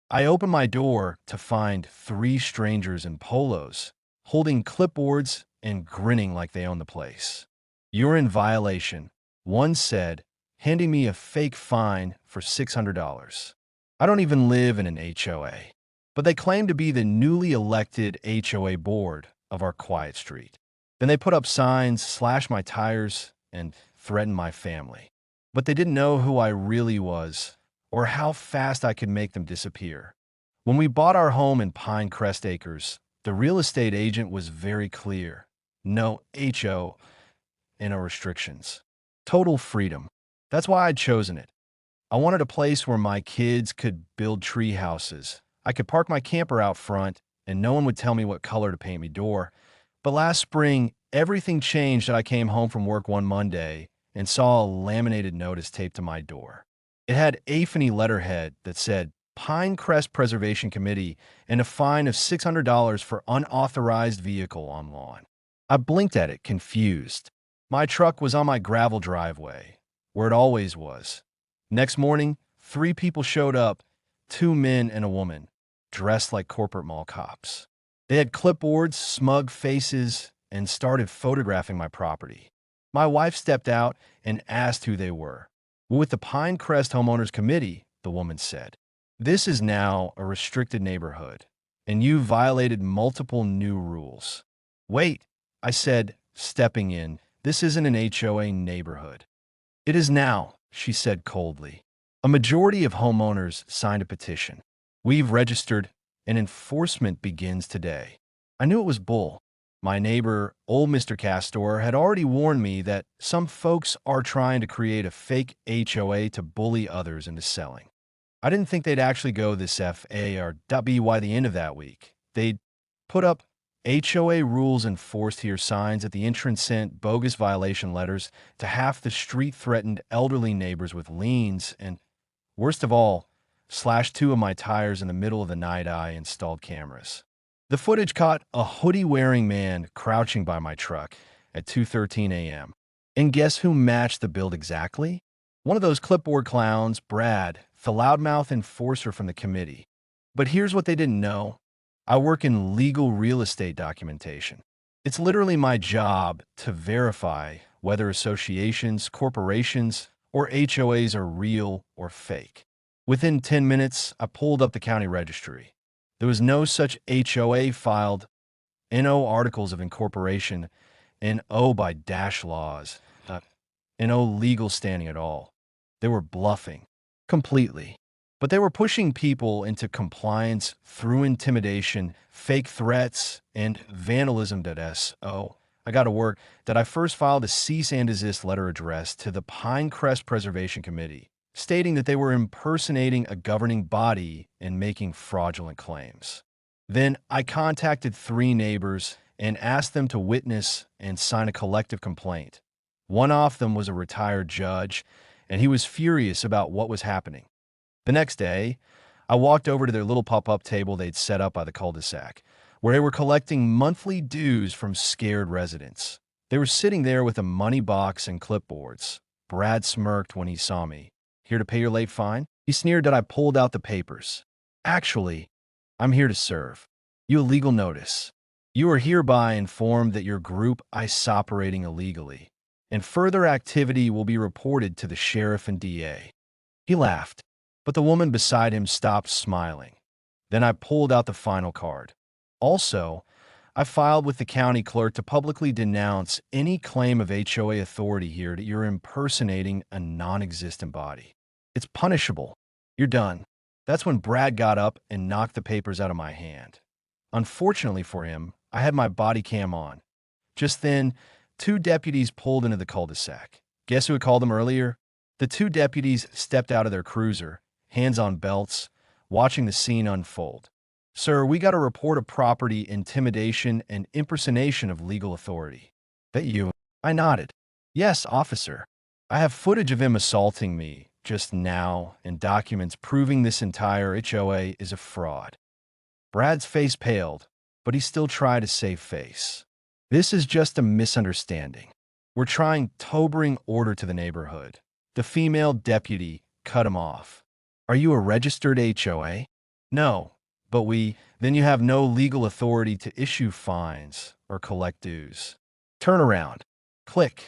I opened my door to find three strangers in polos, holding clipboards and grinning like they own the place. "You're in violation," one said, handing me a fake fine for $600. I don't even live in an HOA, but they claim to be the newly elected HOA board of our quiet street. Then they put up signs, slashed my tires, and threatened my family. But they didn't know who I really was or how fast I could make them disappear. When we bought our home in Pinecrest Acres, the real estate agent was very clear. No HO and no restrictions. Total freedom. That's why I'd chosen it. I wanted a place where my kids could build tree houses. I could park my camper out front, and no one would tell me what color to paint my door. But last spring, everything changed that I came home from work one Monday and saw a laminated notice taped to my door. It had AFNI letterhead that said Pinecrest Preservation Committee and a fine of $600 for unauthorized vehicle on lawn. I blinked at it, confused. My truck was on my gravel driveway, where it always was. Next morning, 3 people showed up, 2 men and a woman, dressed like corporate mall cops. They had clipboards, smug faces, and started photographing my property. My wife stepped out and asked who they were. "We're with the Pinecrest Homeowners Committee," the woman said. "This is now a restricted neighborhood, and you violated multiple new rules." "Wait," I said, stepping in. "This isn't an HOA neighborhood." "It is now," she said coldly. "A majority of homeowners signed a petition. We've registered, and enforcement begins today." I knew it was bull. My neighbor, old Mr. Castor, had already warned me that some folks are trying to create a fake HOA to bully others into selling. I didn't think they'd actually go this FA or W by the end of that week. They'd put up HOA rules enforced here signs at the entrance, sent bogus violation letters to half the street-threatened elderly neighbors with liens, and worst of all, slashed 2 of my tires in the middle of the night. I installed cameras. The footage caught a hoodie-wearing man crouching by my truck at 2:13 a.m. And guess who matched the build exactly? One of those clipboard clowns, Brad, the loudmouth enforcer from the committee. But here's what they didn't know. I work in legal real estate documentation. It's literally my job to verify whether associations, corporations, or HOAs are real or fake. Within 10 minutes, I pulled up the county registry. There was no such HOA filed, NO articles of incorporation, and O by dash laws, not NO legal standing at all. They were bluffing, completely. But they were pushing people into compliance through intimidation, fake threats, and vandalism. I got to work that I first filed a cease and desist letter addressed to the Pinecrest Preservation Committee, stating that they were impersonating a governing body and making fraudulent claims. Then I contacted 3 neighbors and asked them to witness and sign a collective complaint. One of them was a retired judge, and he was furious about what was happening. The next day, I walked over to their little pop-up table they'd set up by the cul-de-sac, where they were collecting monthly dues from scared residents. They were sitting there with a money box and clipboards. Brad smirked when he saw me. "Here to pay your late fine?" He sneered that I pulled out the papers. "Actually, I'm here to serve you a legal notice. You are hereby informed that your group is operating illegally, and further activity will be reported to the sheriff and DA." He laughed, but the woman beside him stopped smiling. Then I pulled out the final card. Also, I filed with the county clerk to publicly denounce any claim of HOA authority here that you're impersonating a non-existent body. It's punishable. You're done. That's when Brad got up and knocked the papers out of my hand. Unfortunately for him, I had my body cam on. Just then, 2 deputies pulled into the cul-de-sac. Guess who had called them earlier? The 2 deputies stepped out of their cruiser, hands on belts, watching the scene unfold. "Sir, we got a report of property intimidation and impersonation of legal authority." "That you?" I nodded. "Yes, officer. I have footage of him assaulting me just now and documents proving this entire HOA is a fraud." Brad's face paled, but he still tried to save face. "This is just a misunderstanding. We're trying to bring order to the neighborhood." The female deputy cut him off. "Are you a registered HOA?" No, but then you have no legal authority to issue fines or collect dues. Turn around. Click.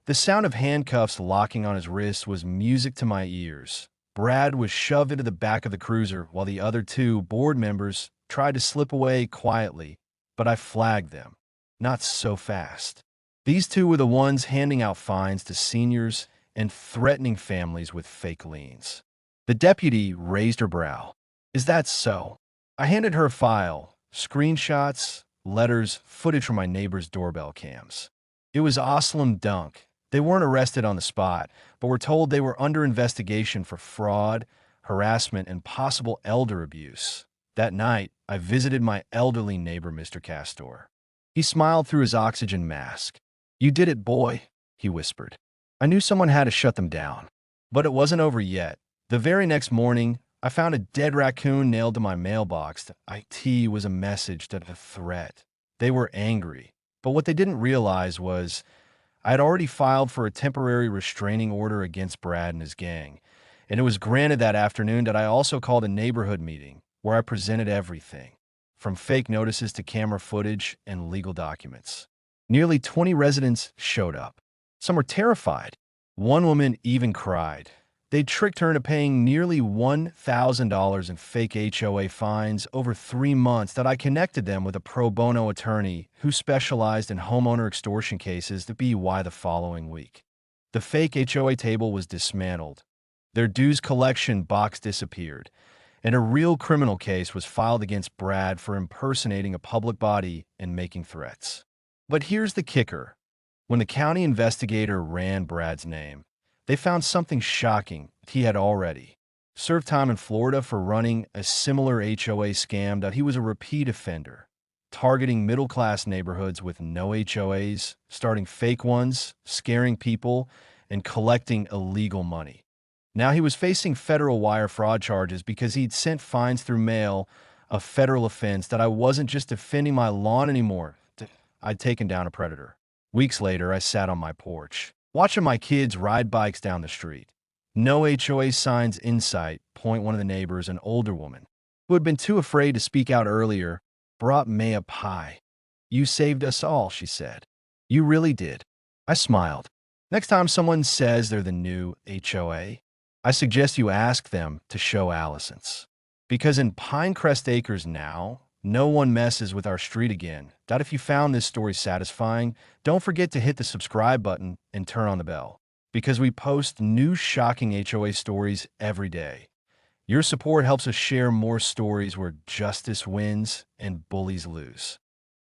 The sound of handcuffs locking on his wrists was music to my ears. Brad was shoved into the back of the cruiser while the other two board members tried to slip away quietly, but I flagged them. Not so fast. These two were the ones handing out fines to seniors and threatening families with fake liens. The deputy raised her brow. Is that so? I handed her a file, screenshots, letters, footage from my neighbor's doorbell cams. It was Oslam Dunk. They weren't arrested on the spot, but were told they were under investigation for fraud, harassment, and possible elder abuse. That night, I visited my elderly neighbor, Mr. Castor. He smiled through his oxygen mask. You did it, boy, he whispered. I knew someone had to shut them down. But it wasn't over yet. The very next morning, I found a dead raccoon nailed to my mailbox. IT was a message to a threat. They were angry. But what they didn't realize was I had already filed for a temporary restraining order against Brad and his gang. And it was granted that afternoon that I also called a neighborhood meeting where I presented everything, from fake notices to camera footage and legal documents. Nearly 20 residents showed up. Some were terrified. One woman even cried. They'd tricked her into paying nearly $1,000 in fake HOA fines over 3 months that I connected them with a pro bono attorney who specialized in homeowner extortion cases to be why the following week. The fake HOA table was dismantled. Their dues collection box disappeared, and a real criminal case was filed against Brad for impersonating a public body and making threats. But here's the kicker. When the county investigator ran Brad's name, they found something shocking. He had already served time in Florida for running a similar HOA scam, that he was a repeat offender, targeting middle-class neighborhoods with no HOAs, starting fake ones, scaring people, and collecting illegal money. Now he was facing federal wire fraud charges because he'd sent fines through mail, a federal offense that I wasn't just defending my lawn anymore. I'd taken down a predator. Weeks later, I sat on my porch, watching my kids ride bikes down the street. No HOA signs in sight. Point one of the neighbors, an older woman, who had been too afraid to speak out earlier, brought May a pie. You saved us all, she said. You really did. I smiled. Next time someone says they're the new HOA, I suggest you ask them to show Allison's. Because in Pinecrest Acres now, no one messes with our street again. If you found this story satisfying, don't forget to hit the subscribe button and turn on the bell, because we post new shocking HOA stories every day. Your support helps us share more stories where justice wins and bullies lose.